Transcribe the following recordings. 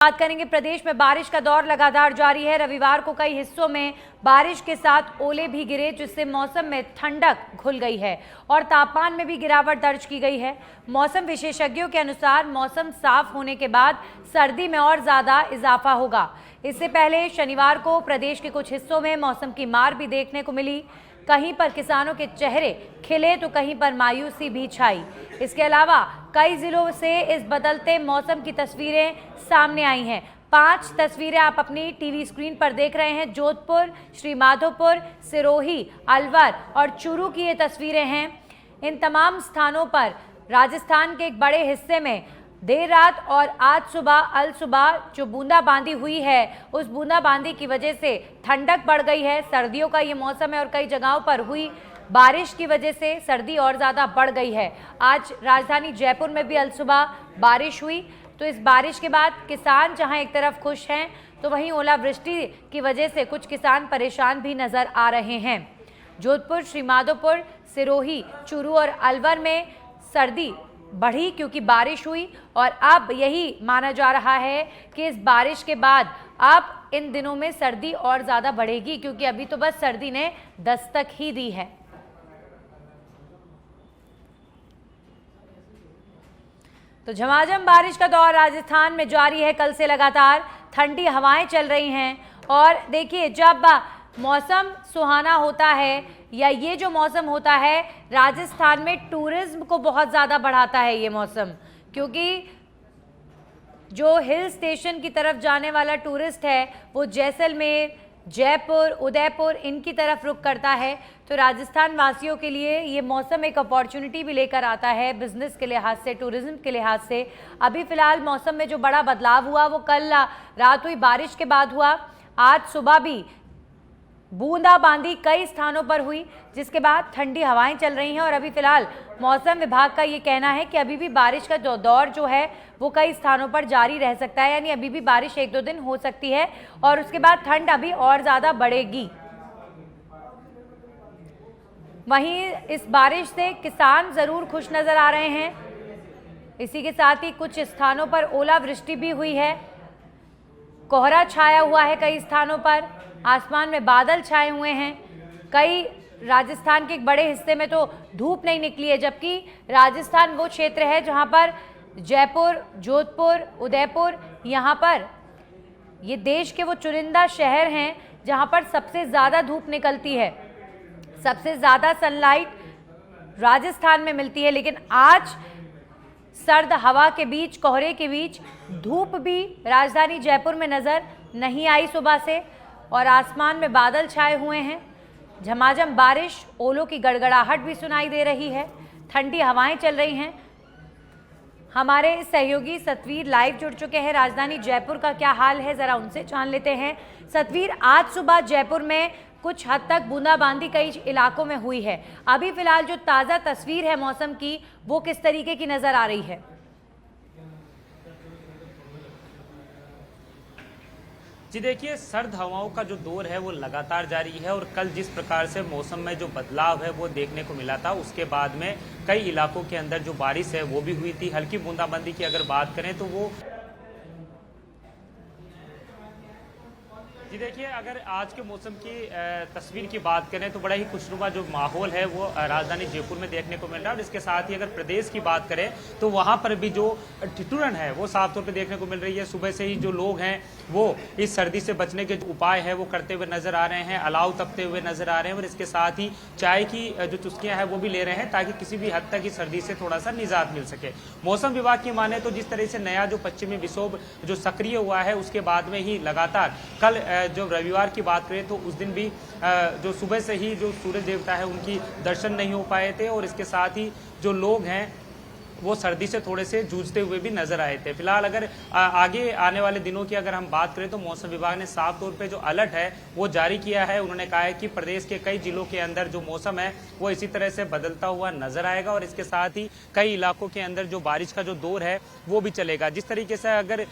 बात करेंगे। प्रदेश में बारिश का दौर लगातार जारी है। रविवार को कई हिस्सों में बारिश के साथ ओले भी गिरे, जिससे मौसम में ठंडक घुल गई है और तापमान में भी गिरावट दर्ज की गई है। मौसम विशेषज्ञों के अनुसार मौसम साफ होने के बाद सर्दी में और ज्यादा इजाफा होगा। इससे पहले शनिवार को प्रदेश के कुछ हिस्सों में मौसम की मार भी देखने को मिली। कहीं पर किसानों के चेहरे खिले तो कहीं पर मायूसी भी छाई। इसके अलावा कई जिलों से इस बदलते मौसम की तस्वीरें सामने आई हैं। 5 तस्वीरें आप अपनी टीवी स्क्रीन पर देख रहे हैं। जोधपुर, श्रीमाधोपुर, सिरोही, अलवर और चूरू की ये तस्वीरें हैं। इन तमाम स्थानों पर राजस्थान के एक बड़े हिस्से में देर रात और आज सुबह अल सुबह जो बूंदाबांदी हुई है, उस बूंदाबांदी की वजह से ठंडक बढ़ गई है। सर्दियों का ये मौसम है और कई जगहों पर हुई बारिश की वजह से सर्दी और ज़्यादा बढ़ गई है। आज राजधानी जयपुर में भी अल सुबह बारिश हुई। तो इस बारिश के बाद किसान जहां एक तरफ खुश हैं, तो वहीं ओलावृष्टि की वजह से कुछ किसान परेशान भी नजर आ रहे हैं। जोधपुर, श्रीमाधोपुर, सिरोही, चूरू और अलवर में सर्दी बढ़ी क्योंकि बारिश हुई और अब यही माना जा रहा है कि इस बारिश के बाद अब इन दिनों में सर्दी और ज़्यादा बढ़ेगी, क्योंकि अभी तो बस सर्दी ने दस्तक ही दी है। तो झमाझम बारिश का दौर राजस्थान में जारी है। कल से लगातार ठंडी हवाएं चल रही हैं और देखिए, जब मौसम सुहाना होता है या ये जो मौसम होता है, राजस्थान में टूरिज्म को बहुत ज़्यादा बढ़ाता है ये मौसम, क्योंकि जो हिल स्टेशन की तरफ जाने वाला टूरिस्ट है वो जैसलमेर, जयपुर, उदयपुर इनकी तरफ रुख करता है। तो राजस्थान वासियों के लिए ये मौसम एक अपॉर्चुनिटी भी लेकर आता है बिजनेस के लिहाज से, टूरिज्म के लिहाज से। अभी फ़िलहाल मौसम में जो बड़ा बदलाव हुआ वो कल रात हुई बारिश के बाद हुआ। आज सुबह भी बूंदाबांदी कई स्थानों पर हुई, जिसके बाद ठंडी हवाएं चल रही हैं और अभी फ़िलहाल मौसम विभाग का ये कहना है कि अभी भी बारिश का दौर जो है वो कई स्थानों पर जारी रह सकता है, यानी अभी भी बारिश 1-2 दिन हो सकती है और उसके बाद ठंड अभी और ज़्यादा बढ़ेगी। वहीं इस बारिश से किसान ज़रूर खुश नज़र आ रहे हैं। इसी के साथ ही कुछ स्थानों पर ओलावृष्टि भी हुई है। कोहरा छाया हुआ है कई स्थानों पर, आसमान में बादल छाए हुए हैं। कई राजस्थान के एक बड़े हिस्से में तो धूप नहीं निकली है, जबकि राजस्थान वो क्षेत्र है जहां पर जयपुर, जोधपुर, उदयपुर, यहाँ पर ये देश के वो चुनिंदा शहर हैं जहां पर सबसे ज़्यादा धूप निकलती है, सबसे ज़्यादा सनलाइट राजस्थान में मिलती है। लेकिन आज सर्द हवा के बीच, कोहरे के बीच धूप भी राजधानी जयपुर में नज़र नहीं आई सुबह से और आसमान में बादल छाए हुए हैं। झमाझम बारिश, ओलों की गड़गड़ाहट भी सुनाई दे रही है, ठंडी हवाएं चल रही हैं। हमारे सहयोगी सतवीर लाइव जुड़ चुके हैं। राजधानी जयपुर का क्या हाल है, ज़रा उनसे जान लेते हैं। सतवीर, आज सुबह जयपुर में कुछ हद तक बूंदाबांदी कई इलाकों में हुई है। अभी फ़िलहाल जो ताज़ा तस्वीर है मौसम की, वो किस तरीके की नज़र आ रही है? जी देखिए, सर्द हवाओं का जो दौर है वो लगातार जारी है और कल जिस प्रकार से मौसम में जो बदलाव है वो देखने को मिला था, उसके बाद में कई इलाकों के अंदर जो बारिश है वो भी हुई थी। हल्की बूंदाबांदी की अगर बात करें तो वो जी देखिए, अगर आज के मौसम की तस्वीर की बात करें तो बड़ा ही खुशनुमा जो माहौल है वो राजधानी जयपुर में देखने को मिल रहा है और इसके साथ ही अगर प्रदेश की बात करें तो वहाँ पर भी जो ठिठुरन है वो साफ तौर पे देखने को मिल रही है। सुबह से ही जो लोग हैं वो इस सर्दी से बचने के जो उपाय है वो करते हुए नजर आ रहे हैं, अलाव तपते हुए नजर आ रहे हैं और इसके साथ ही चाय की जो चुस्कियाँ हैं वो भी ले रहे हैं ताकि किसी भी हद तक इस सर्दी से थोड़ा सा निजात मिल सके। मौसम विभाग की माने तो जिस तरह से नया जो पश्चिमी विक्षोभ जो सक्रिय हुआ है उसके बाद में ही लगातार कल जो रविवार की बात करें तो उस दिन भी जो सुबह से ही जो सूरज देवता है उनकी दर्शन नहीं हो पाए थे और इसके साथ ही जो लोग हैं वो सर्दी से थोड़े से जूझते हुए भी नजर आए थे। फिलहाल अगर आगे आने वाले दिनों की अगर हम बात करें तो मौसम विभाग ने साफ तौर पे जो अलर्ट है वो जारी किया है। उन्होंने कहा है कि प्रदेश के कई जिलों के अंदर जो मौसम है वो इसी तरह से बदलता हुआ नजर आएगा और इसके साथ ही कई इलाकों के अंदर जो बारिश का जो दौर है वो भी चलेगा। जिस तरीके से अगर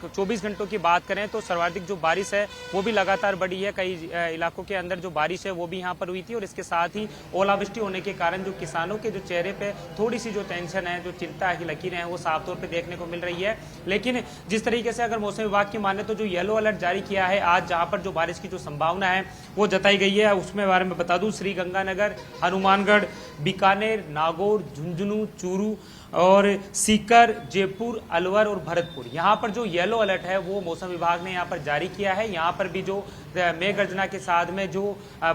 24 घंटों की बात करें तो सर्वाधिक जो बारिश है वो भी लगातार बढ़ी है। कई इलाकों के अंदर जो बारिश है वो भी यहाँ पर हुई थी और इसके साथ ही ओलावृष्टि होने के कारण जो किसानों के जो चेहरे पे थोड़ी सी जो टेंशन है हैं, जो चिंता की लकीरें हैं वो साफ तौर पे देखने को मिल रही है। लेकिन जिस तरीके से अगर मौसम विभाग की माने तो जो येलो अलर्ट जारी किया है आज, जहां पर जो बारिश की जो संभावना है वो जताई गई है, उसमें बारे में बता दूं श्रीगंगानगर, हनुमानगढ़, बीकानेर, नागौर, झुंझुनू, चूरू और सीकर, जयपुर, अलवर और भरतपुर, यहाँ पर जो येलो अलर्ट है वो मौसम विभाग ने यहाँ पर जारी किया है। यहाँ पर भी जो मेघ गर्जना के साथ में जो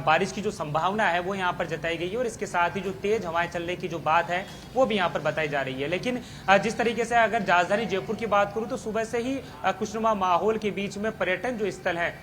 बारिश की जो संभावना है वो यहाँ पर जताई गई है और इसके साथ ही जो तेज हवाएं चलने की जो बात है वो भी यहाँ पर बताई जा रही है। लेकिन जिस तरीके से अगर राजधानी जयपुर की बात करूँ तो सुबह से ही खुशनुमा माहौल के बीच में पर्यटन जो स्थल है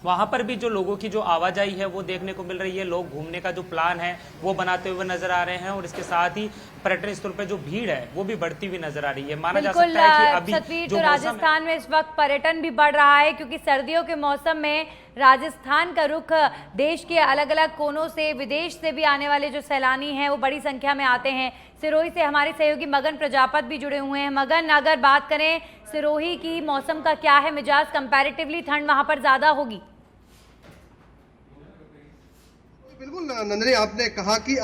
वहां पर भी जो लोगों की जो आवाजाही है वो देखने को मिल रही है। लोग घूमने का जो प्लान है वो बनाते हुए नजर आ रहे हैं और इसके साथ ही पर्यटन स्थल पर जो भीड़ है वो भी बढ़ती हुई नजर आ रही है। माना जा सकता है कि अभी सतवीर, जो तो राजस्थान में इस वक्त पर्यटन भी बढ़ रहा है क्योंकि सर्दियों के मौसम में राजस्थान का रुख देश के अलग अलग कोनों से, विदेश से भी आने वाले जो सैलानी हैं वो बड़ी संख्या में आते हैं। सिरोही से हमारे सहयोगी मगन प्रजापत भी जुड़े हुए हैं। मगन, अगर बात करें सिरोही की, मौसम का क्या है मिजाज? कंपैरेटिवली ठंड वहां पर ज्यादा होगी? बिल्कुल नंदनी, आपने कहा कि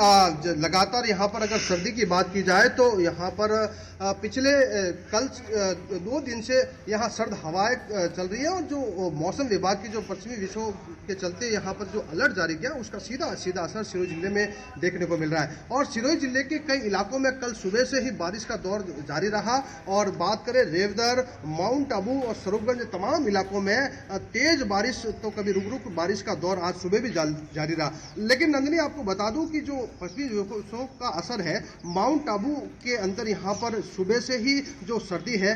लगातार यहाँ पर अगर सर्दी की बात की जाए तो यहाँ पर पिछले कल 2 दिन से यहाँ सर्द हवाएं चल रही है और जो मौसम विभाग की जो पश्चिमी विक्षोभ के चलते यहाँ पर जो अलर्ट जारी किया उसका सीधा सीधा असर सिरोही जिले में देखने को मिल रहा है। और सिरोही जिले के कई इलाकों में कल सुबह से ही बारिश का दौर जारी रहा और बात करें रेवदर, माउंट आबू और स्वरूपगंज तमाम इलाकों में तेज बारिश, तो कभी रुक रुक बारिश का दौर आज सुबह भी जारी रहा। लेकिन नंदनी, आपको बता दूं कि जो पश्चिमी विक्षोभ का असर है माउंट आबू के अंदर यहाँ पर सुबह से ही जो सर्दी है,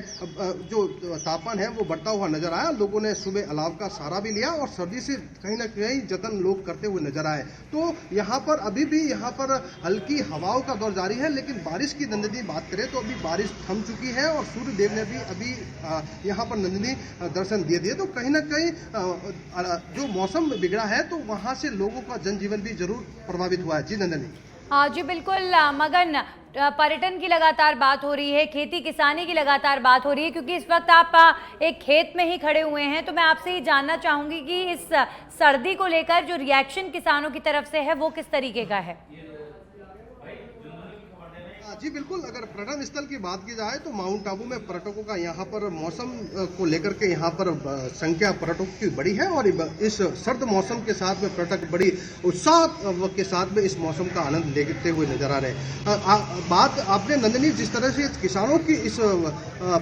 जो तापमान है वो बढ़ता हुआ नजर आया। लोगों ने सुबह अलाव का सहारा भी लिया और सर्दी से कहीं ना कहीं जतन लोग करते हुए नजर आए। तो यहाँ पर अभी भी यहाँ पर हल्की हवाओं का दौर जारी है, लेकिन बारिश की नंदनी बात करें तो अभी बारिश थम चुकी है और सूर्य देव ने भी अभी यहाँ पर नंदनी दर्शन दे दिए। तो कहीं ना कहीं जो मौसम बिगड़ा है तो वहाँ से लोगों का जनजीवन भी जरूर प्रभावित हुआ है। जी नंदनी। हाँ जी बिल्कुल मगन, पर्यटन की लगातार बात हो रही है, खेती किसानी की लगातार बात हो रही है, क्योंकि इस वक्त आप एक खेत में ही खड़े हुए हैं। तो मैं आपसे ये जानना चाहूंगी कि इस सर्दी को लेकर जो रिएक्शन किसानों की तरफ से है वो किस तरीके का है? जी बिल्कुल, अगर पर्यटन स्थल की बात की जाए तो माउंट आबू में पर्यटकों का यहाँ पर मौसम को लेकर के यहाँ पर संख्या पर्यटकों की बड़ी है और इस सर्द मौसम के साथ में पर्यटक बड़ी उत्साह के साथ में इस मौसम का आनंद लेते हुए नजर आ रहे हैं। बात आपने नंदनी जिस तरह से किसानों की इस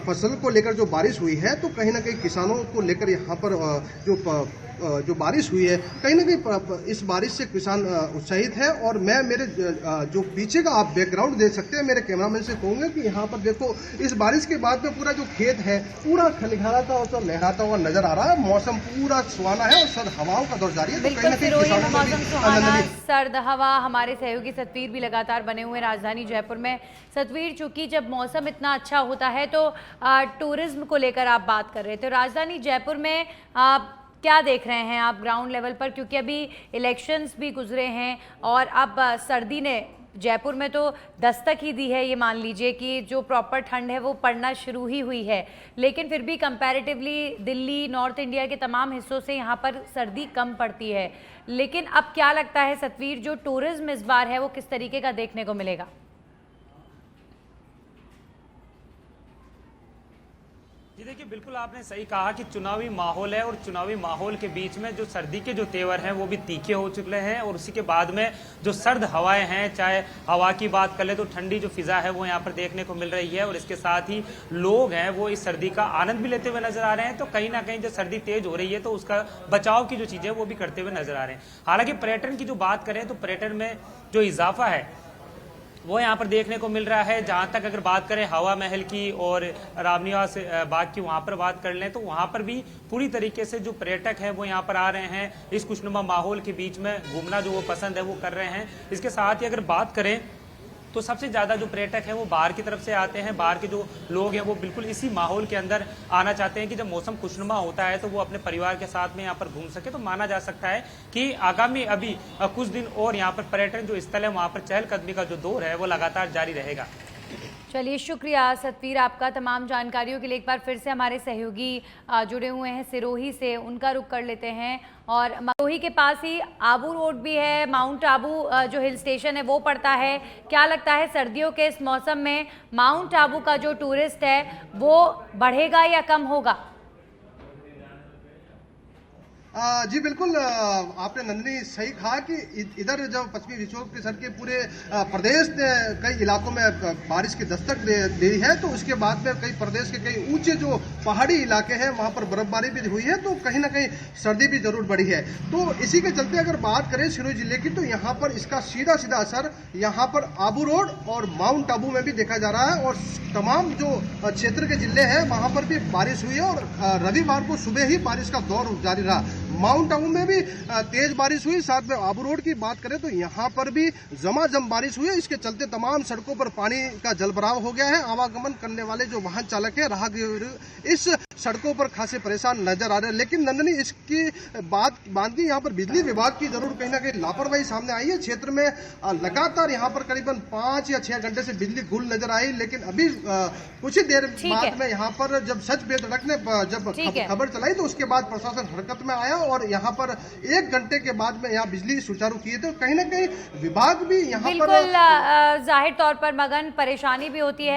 फसल को लेकर जो बारिश हुई है तो कहीं ना कहीं किसानों को लेकर यहाँ पर जो बारिश हुई है कहीं ना कहीं इस बारिश से किसान उत्साहित है। और मैं मेरे जो पीछे का आप बैकग्राउंड देख सकते हैं, मेरे कैमरामैन से कहूंगा कि यहाँ पर देखो इस बारिश के बाद में पूरा जो खेत है पूरा खिलखिलाता और लहराता हुआ नजर आ रहा है। मौसम पूरा सुहाना है और सर्द हवाओं का दौर जारी है। तो कहीं ना कहीं मौसम सुहाना, सर्द हवा। हमारे सहयोगी सतवीर भी लगातार बने हुए राजधानी जयपुर में। सतवीर, चूंकि जब मौसम इतना अच्छा होता है तो टूरिज्म को लेकर आप बात कर रहे थे, राजधानी जयपुर में क्या देख रहे हैं आप ग्राउंड लेवल पर? क्योंकि अभी इलेक्शंस भी गुजरे हैं और अब सर्दी ने जयपुर में तो दस्तक ही दी है। ये मान लीजिए कि जो प्रॉपर ठंड है वो पड़ना शुरू ही हुई है, लेकिन फिर भी कंपैरेटिवली दिल्ली, नॉर्थ इंडिया के तमाम हिस्सों से यहाँ पर सर्दी कम पड़ती है। लेकिन अब क्या लगता है सतवीर, जो टूरिज्म इस बार है वो किस तरीके का देखने को मिलेगा? जी देखिए, बिल्कुल आपने सही कहा कि चुनावी माहौल है और चुनावी माहौल के बीच में जो सर्दी के जो तेवर हैं वो भी तीखे हो चुके हैं और उसी के बाद में जो सर्द हवाएं हैं, चाहे हवा की बात कर ले तो ठंडी जो फिजा है वो यहाँ पर देखने को मिल रही है और इसके साथ ही लोग हैं वो इस सर्दी का आनंद भी लेते हुए नजर आ रहे हैं। तो कहीं ना कहीं जो सर्दी तेज हो रही है तो उसका बचाव की जो चीजें वो भी करते हुए नजर आ रहे हैं। हालांकि पर्यटन की जो बात करें तो पर्यटन में जो इजाफा है वो यहाँ पर देखने को मिल रहा है। जहाँ तक अगर बात करें हवा महल की और रामनिवास बाग की, वहाँ पर बात कर लें तो वहाँ पर भी पूरी तरीके से जो पर्यटक हैं वो यहाँ पर आ रहे हैं, इस खुशनुमा माहौल के बीच में घूमना जो वो पसंद है वो कर रहे हैं। इसके साथ ही अगर बात करें तो सबसे ज़्यादा जो पर्यटक हैं वो बाहर की तरफ से आते हैं। बाहर के जो लोग हैं वो बिल्कुल इसी माहौल के अंदर आना चाहते हैं कि जब मौसम खुशनुमा होता है तो वो अपने परिवार के साथ में यहाँ पर घूम सके। तो माना जा सकता है कि आगामी अभी कुछ दिन और यहाँ पर पर्यटन जो स्थल है वहाँ पर चहलकदमी का जो दौर है वो लगातार जारी रहेगा। चलिए, शुक्रिया सतवीर आपका तमाम जानकारियों के लिए। एक बार फिर से हमारे सहयोगी जुड़े हुए हैं सिरोही से, उनका रुख कर लेते हैं। और सिरोही के पास ही आबू रोड भी है, माउंट आबू जो हिल स्टेशन है वो पड़ता है। क्या लगता है सर्दियों के इस मौसम में माउंट आबू का जो टूरिस्ट है वो बढ़ेगा या कम होगा? जी बिल्कुल, आपने नंदिनी सही कहा कि इधर जब पश्चिमी विक्षोभ की सड़कें पूरे प्रदेश ने कई इलाकों में बारिश की दस्तक दी है, तो उसके बाद में कई प्रदेश के कई ऊंचे जो पहाड़ी इलाके हैं वहां पर बर्फबारी भी हुई है, तो कहीं ना कहीं सर्दी भी जरूर बढ़ी है। तो इसी के चलते अगर बात करें सिरोही जिले की, तो यहाँ पर इसका सीधा सीधा असर यहाँ पर आबू रोड और माउंट आबू में भी देखा जा रहा है। और तमाम जो क्षेत्र के जिले हैं वहां पर भी बारिश हुई है और रविवार को सुबह ही बारिश का दौर जारी रहा। माउंट आबू में भी तेज बारिश हुई। साथ में आबू रोड की बात करें तो यहाँ पर भी झमाझम बारिश हुई है। इसके चलते तमाम सड़कों पर पानी का जलभराव हो गया है। आवागमन करने वाले जो वाहन चालक है, राहगीर इस सड़कों पर खासे परेशान नजर आ रहे हैं। लेकिन नंदनी, इसकी बात की यहाँ पर बिजली विभाग की जरूर कहीं ना कहीं लापरवाही सामने आई है। क्षेत्र में लगातार यहाँ पर करीबन 5 या 6 घंटे से बिजली गुल नजर आई, लेकिन अभी कुछ ही देर बाद में यहाँ पर जब सच बेधड़क ने जब खबर चलाई तो उसके बाद प्रशासन हरकत में आया और यहाँ पर 1 घंटे के बाद में यहाँ बिजली सुचारू की है। तो कहीं ना कहीं विभाग भी यहाँ पर बिल्कुल जाहिर तौर पर मगन, परेशानी भी होती है।